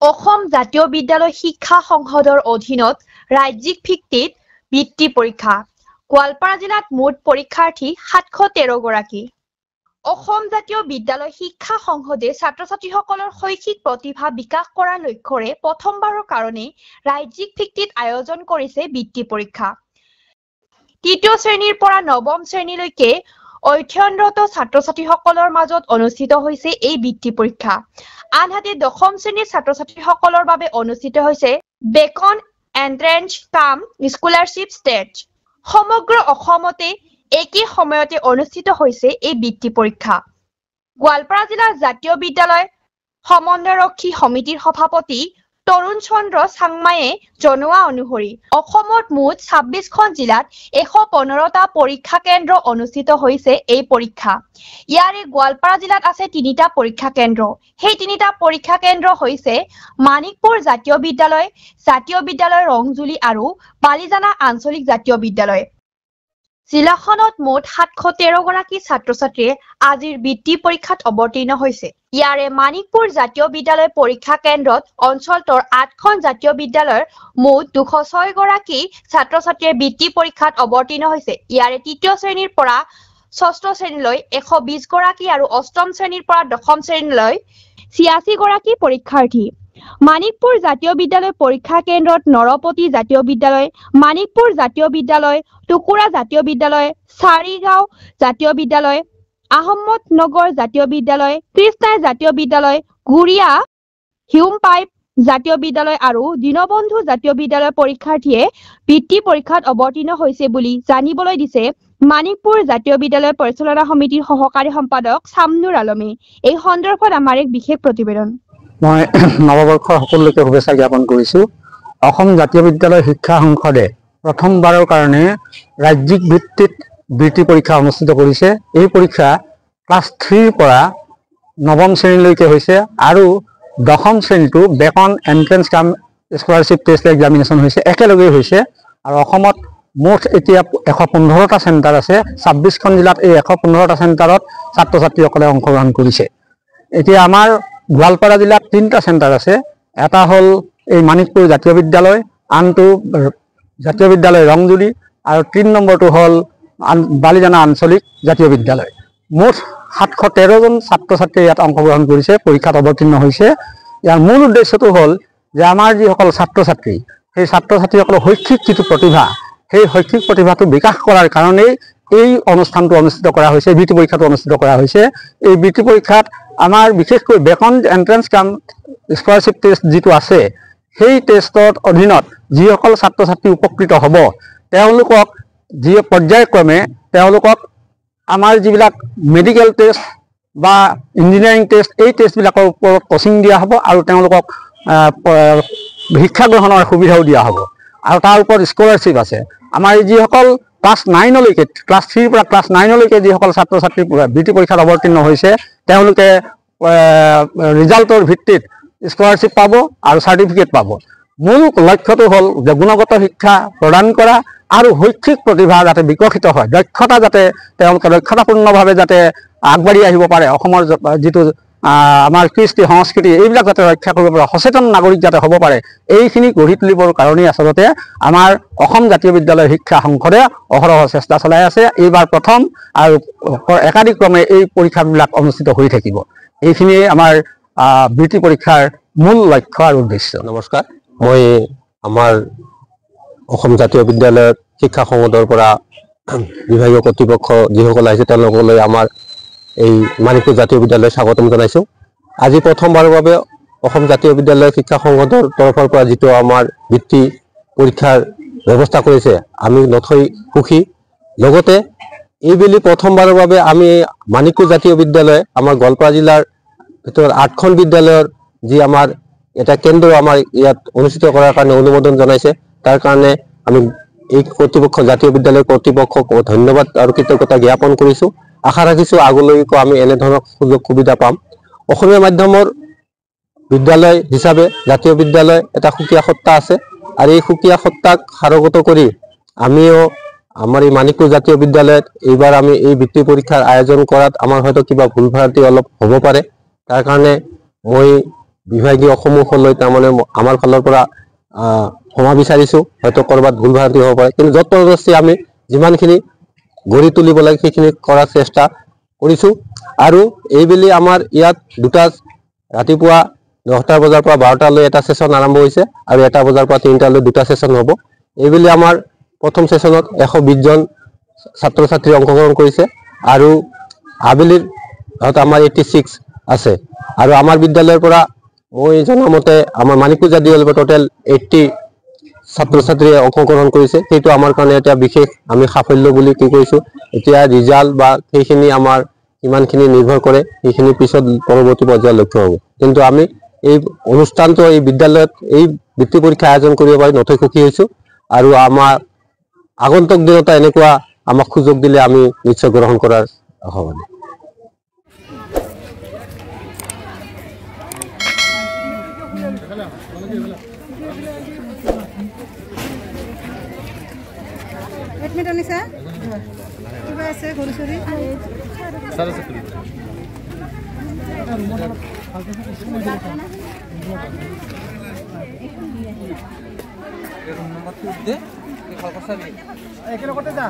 অসম জাতীয় বিদ্যালয় শিক্ষা সংসদৰ অধীনত ৰাজ্যিক ভিত্তিত বৃত্তি পৰীক্ষা। গোৱালপাৰা জিলাত মুঠ পৰীক্ষাৰ্থী 713 গৰাকী। অসম জাতীয় বিদ্যালয় শিক্ষা সংসদে ছাত্ৰ-ছাত্ৰীসকলৰ শৈক্ষিক প্ৰতিভা বিকাশ কৰাৰ লক্ষ্যৰে প্ৰথমবাৰৰ কাৰণে ৰাজ্যিক ভিত্তিত আয়োজন কৰিছে বৃত্তি পৰীক্ষা। তৃতীয় শ্ৰেণীৰ পৰা নৱম শ্ৰেণীলৈকে অধ্যয়নৰত ছাত্ৰ-ছাত্ৰীসকলৰ মাজত অনুষ্ঠিত হৈছে এই বৃত্তি পৰীক্ষা। আনহাতে দশম শ্ৰেণীৰ ছাত্ৰ-ছাত্ৰীসকলৰ বাবে অনুষ্ঠিত হৈছে বেকন এন্ট্ৰেন্স কাম স্কলাৰশ্বিপ টেষ্ট। সমগ্ৰ অসমতে একে সময়তে অনুষ্ঠিত হৈছে এই বৃত্তি পৰীক্ষা। গোৱালপাৰা জিলাৰ জাতীয় বিদ্যালয় সমন্বয়ৰক্ষী সমিতিৰ সভাপতি তৰুণ চন্দ্ৰ চাংমায়ে জনোৱা অনুসৰি অসমত মুঠ 26খন জিলাত 115টা পৰীক্ষা কেন্দ্ৰ অনুষ্ঠিত হৈছে এই পৰীক্ষা। ইয়াৰে গোৱালপাৰা জিলাত আছে 3টা পৰীক্ষা কেন্দ্ৰ। সেই 3টা পৰীক্ষা কেন্দ্ৰ হৈছে মানিকপুৰ জাতীয় বিদ্যালয় ৰংজুলি আৰু বালিজানা আঞ্চলিক জাতীয় বিদ্যালয়। জিলাখনত মুঠ 713 গৰাকী ছাত্ৰ-ছাত্ৰীয়ে আজিৰ বৃত্তি পৰীক্ষাত অৱতীৰ্ণ হৈছে। ইয়াৰে মানিকপুৰ জাতীয় বিদ্যালয় পৰীক্ষা কেন্দ্ৰত অঞ্চলটোৰ 8খন জাতীয় বিদ্যালয়ৰ মুঠ 206 গৰাকী ছাত্ৰ-ছাত্ৰীয়ে বৃত্তি পৰীক্ষাত অৱতীৰ্ণ হৈছে। ইয়াৰে তৃতীয় শ্ৰেণীৰ পৰা ষষ্ঠ শ্ৰেণীলৈ 120 গৰাকী আৰু অষ্টম শ্ৰেণীৰ পৰা দশম শ্ৰেণীলৈ 86 গৰাকী পৰীক্ষাৰ্থী। মানিকপুৰ জাতীয় বিদ্যালয় পৰীক্ষা কেন্দ্ৰত নৰপতি জাতীয় বিদ্যালয়, মানিকপুৰ জাতীয় বিদ্যালয়, টুকুৰা জাতীয় বিদ্যালয়, চাৰিগাঁও জাতীয় বিদ্যালয়, আহমদনগৰ জাতীয় বিদ্যালয়, কৃষ্ণাই জাতীয় বিদ্যালয়, গুৰিয়া হিউম পাইপ জাতীয় বিদ্যালয় আৰু দীনবন্ধু জাতীয় বিদ্যালয়ৰ পৰীক্ষাৰ্থীয়ে বৃত্তি পৰীক্ষাত অৱতীৰ্ণ হৈছে বুলি জানিবলৈ দিছে মানিকপুৰ জাতীয় বিদ্যালয় পৰিচালনা সমিতিৰ সহকাৰী সম্পাদক শামনুৰ আলমে। এই সন্দৰ্ভত আমাৰ এক বিশেষ প্ৰতিবেদন। মই নৱবৰ্ষৰ সকলোকে শুভেচ্ছা জ্ঞাপন কৰিছোঁ। অসম জাতীয় বিদ্যালয় শিক্ষা সংসদে প্ৰথমবাৰৰ কাৰণে ৰাজ্যিক ভিত্তিত বৃত্তি পৰীক্ষা অনুষ্ঠিত কৰিছে। এই পৰীক্ষা ক্লাছ 3ৰ পৰা নৱম শ্ৰেণীলৈকে হৈছে আৰু দশম শ্ৰেণীটো বেকন এন্ট্ৰেন্স কাম স্কলাৰশ্বিপ টেষ্ট এক্সামিনেশ্যন হৈছে, একেলগেই হৈছে। আৰু অসমত মুঠ এতিয়া 115টা চেণ্টাৰ আছে। 26খন জিলাত এই 115টা চেণ্টাৰত ছাত্ৰ-ছাত্ৰীসকলে অংশগ্ৰহণ কৰিছে। এতিয়া আমাৰ গোৱালপাৰা জিলাত 3টা চেণ্টাৰ আছে। এটা হ'ল এই মানিকপুৰ জাতীয় বিদ্যালয়, আনটো জাতীয় বিদ্যালয় ৰংজুলি আৰু 3 নম্বৰটো হ'ল বালিজানা আঞ্চলিক জাতীয় বিদ্যালয়। মুঠ 713 জন ছাত্ৰ-ছাত্ৰীয়ে ইয়াত অংশগ্ৰহণ কৰিছে, পৰীক্ষাত অৱতীৰ্ণ হৈছে। ইয়াৰ মূল উদ্দেশ্যটো হ'ল যে আমাৰ যিসকল ছাত্ৰ-ছাত্ৰী, সেই ছাত্ৰ-ছাত্ৰীসকলৰ শৈক্ষিক যিটো প্ৰতিভা, সেই শৈক্ষিক প্ৰতিভাটো বিকাশ কৰাৰ কাৰণেই এই অনুষ্ঠানটো অনুষ্ঠিত কৰা হৈছে, বৃত্তি পৰীক্ষাটো অনুষ্ঠিত কৰা হৈছে। এই বৃত্তি পৰীক্ষাত আমাৰ বিশেষকৈ বেকন এন্ট্ৰেন্স কাম স্কলাৰশ্বিপ টেষ্ট যিটো আছে, সেই টেষ্টৰ অধীনত যিসকল ছাত্ৰ-ছাত্ৰী উপকৃত হ'ব তেওঁলোকক পৰ্যায়ক্ৰমে তেওঁলোকক আমাৰ যিবিলাক মেডিকেল টেষ্ট বা ইঞ্জিনিয়াৰিং টেষ্ট, এই টেষ্টবিলাকৰ ওপৰত কোচিং দিয়া হ'ব আৰু তেওঁলোকক শিক্ষা গ্ৰহণৰ সুবিধাও দিয়া হ'ব। আৰু তাৰ ওপৰত স্কলাৰশ্বিপ আছে। আমাৰ যিসকল ক্লাছ 9লৈকে, ক্লাছ 3ৰ পৰা ক্লাছ 9লৈকে যিসকল ছাত্ৰ-ছাত্ৰী বৃত্তি পৰীক্ষাত অৱতীৰ্ণ হৈছে তেওঁলোকে ৰিজাল্টৰ ভিত্তিত স্কলাৰশ্বিপ পাব আৰু চাৰ্টিফিকেট পাব। মূল লক্ষ্যটো হ'ল যে গুণগত শিক্ষা প্ৰদান কৰা আৰু শৈক্ষিক প্ৰতিভা যাতে বিকশিত হয়, দক্ষতা যাতে তেওঁলোকে দক্ষতাপূৰ্ণভাৱে যাতে আগবাঢ়ি আহিব পাৰে, অসমৰ যিটো আমাৰ কৃষ্টি সংস্কৃতি এইবিলাক যাতে ৰক্ষা কৰিব পাৰে, সচেতন নাগৰিক যাতে হ'ব পাৰে, এইখিনি গঢ়ি তুলিবৰ কাৰণেই আচলতে আমাৰ অসম জাতীয় বিদ্যালয় শিক্ষা সংসদে অহৰহ চেষ্টা চলাই আছে। এইবাৰ প্ৰথম আৰু একাধিক্ৰমে এই পৰীক্ষাবিলাক অনুষ্ঠিত হৈ থাকিব। এইখিনিয়ে আমাৰ বৃত্তি পৰীক্ষাৰ মূল লক্ষ্য আৰু উদ্দেশ্য। নমস্কাৰ, মই আমাৰ অসম জাতীয় বিদ্যালয় শিক্ষা সংসদৰ পৰা বিভাগীয় কৰ্তৃপক্ষ যিসকল আহিছে তেওঁলোকলৈ আমাৰ এই মানিকপুৰ জাতীয় বিদ্যালয় স্বাগতম জনাইছোঁ। আজি প্ৰথমবাৰৰ বাবে অসম জাতীয় বিদ্যালয় শিক্ষা সংসদৰ তৰফৰ পৰা যিটো আমাৰ বৃত্তি পৰীক্ষাৰ ব্যৱস্থা কৰিছে, আমি নথৈ সুখী। লগতে এইবেলি প্ৰথমবাৰৰ বাবে আমি মানিকপুৰ জাতীয় বিদ্যালয় আমাৰ গোৱালপাৰা জিলাৰ ভিতৰত 8খন বিদ্যালয়ৰ যি আমাৰ এটা কেন্দ্ৰ আমাৰ ইয়াত অনুষ্ঠিত কৰাৰ কাৰণে অনুমোদন জনাইছে, তাৰ কাৰণে আমি এই কৰ্তৃপক্ষ জাতীয় বিদ্যালয় কৰ্তৃপক্ষক ধন্যবাদ আৰু কৃতজ্ঞতা জ্ঞাপন কৰিছোঁ। আশা ৰাখিছোঁ আগলৈকো আমি এনেধৰণৰ সুযোগ সুবিধা পাম। অসমীয়া মাধ্যমৰ বিদ্যালয় হিচাপে জাতীয় বিদ্যালয় এটা সুকীয়া সত্তা আছে আৰু এই সুকীয়া সত্তাক সাৰোগত কৰি আমিও আমাৰ এই মানিকপুৰ জাতীয় বিদ্যালয়ত এইবাৰ আমি এই বৃত্তি পৰীক্ষাৰ আয়োজন কৰাত আমাৰ হয়তো কিবা ভুল ভ্ৰান্তি অলপ হ'ব পাৰে। তাৰ কাৰণে মই বিভাগীয় সমূহলৈ তাৰমানে আমাৰ ফালৰ পৰা ক্ষমা বিচাৰিছোঁ। হয়তো ক'ৰবাত ভুল ভ্ৰান্তি হ'ব পাৰে, কিন্তু যৎপৰোনাস্তি আমি যিমানখিনি গঢ়ি তুলিব লাগে সেইখিনি কৰাৰ চেষ্টা কৰিছোঁ। আৰু এইবেলি আমাৰ ইয়াত দুটা ৰাতিপুৱা 10টা বজাৰ পৰা 12টালৈ এটা সেশন আৰম্ভ হৈছে আৰু 1টা বজাৰ পৰা 3টালৈ দুটা সেশন হ'ব। এইবেলি আমাৰ প্ৰথম সেশনত 120 জন ছাত্ৰ ছাত্ৰী অংশগ্ৰহণ কৰিছে আৰু আবেলিৰ আমাৰ 86 আছে। আৰু আমাৰ বিদ্যালয়ৰ পৰা মই জনামতে আমাৰ মানিকপুৰ জাতীয় বিদ্যালয়ৰ টোটেল 80 ছাত্ৰ ছাত্ৰীয়ে অংশগ্ৰহণ কৰিছে। সেইটো আমাৰ কাৰণে এটা বিশেষ আমি সাফল্য বুলি কি কৈছোঁ। এতিয়া ৰিজাল্ট বা সেইখিনি আমাৰ কিমানখিনি নিৰ্ভৰ কৰে সেইখিনি পিছত পৰৱৰ্তী পৰ্যায়ত লক্ষ্য হ'ব। কিন্তু আমি এই অনুষ্ঠানটো এই বিদ্যালয়ত এই বৃত্তি পৰীক্ষা আয়োজন কৰিব পাৰি নথৈ সুখী হৈছোঁ। আৰু আমাৰ আগন্তুক দিনত এনেকুৱা আমাক সুযোগ দিলে আমি নিশ্চয় গ্ৰহণ কৰাৰ আশাবাদী। কিবা আছে ঘৰ চৰি একেলগতে যা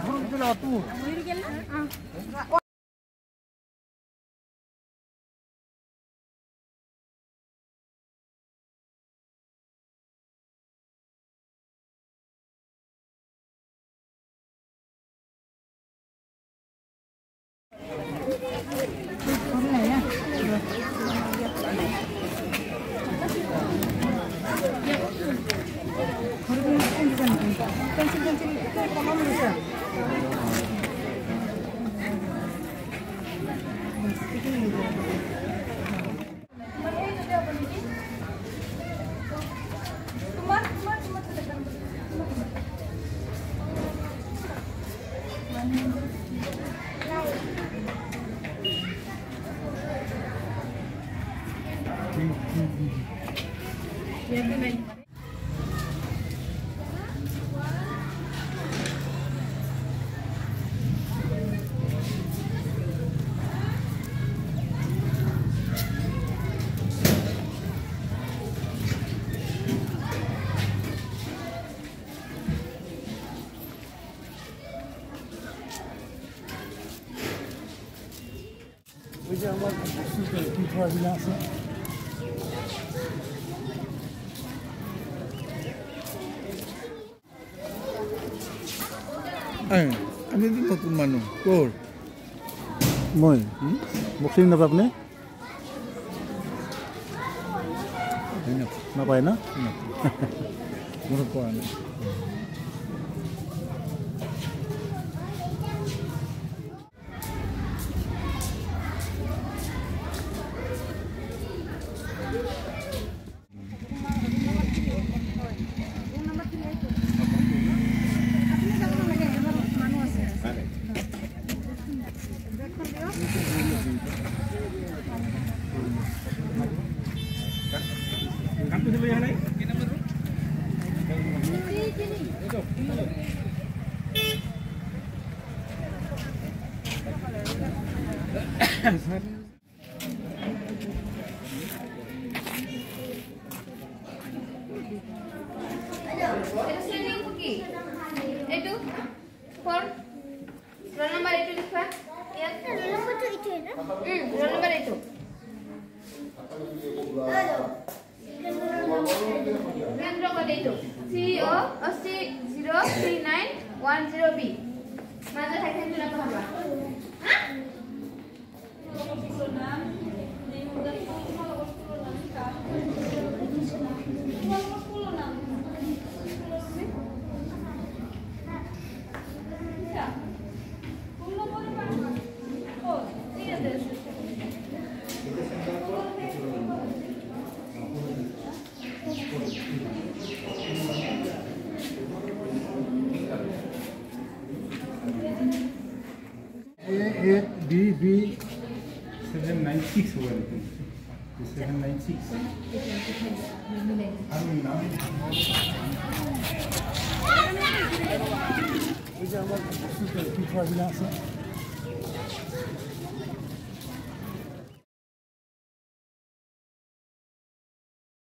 আমি নতুন মানুহ ক'ৰ মই মোক চিনি নাপায় আপুনি নাপায় না মনত পৰা নাই CO03910B. Mana tadi itu nak apa? B 796 हुआ लेकिन 796 हम नाम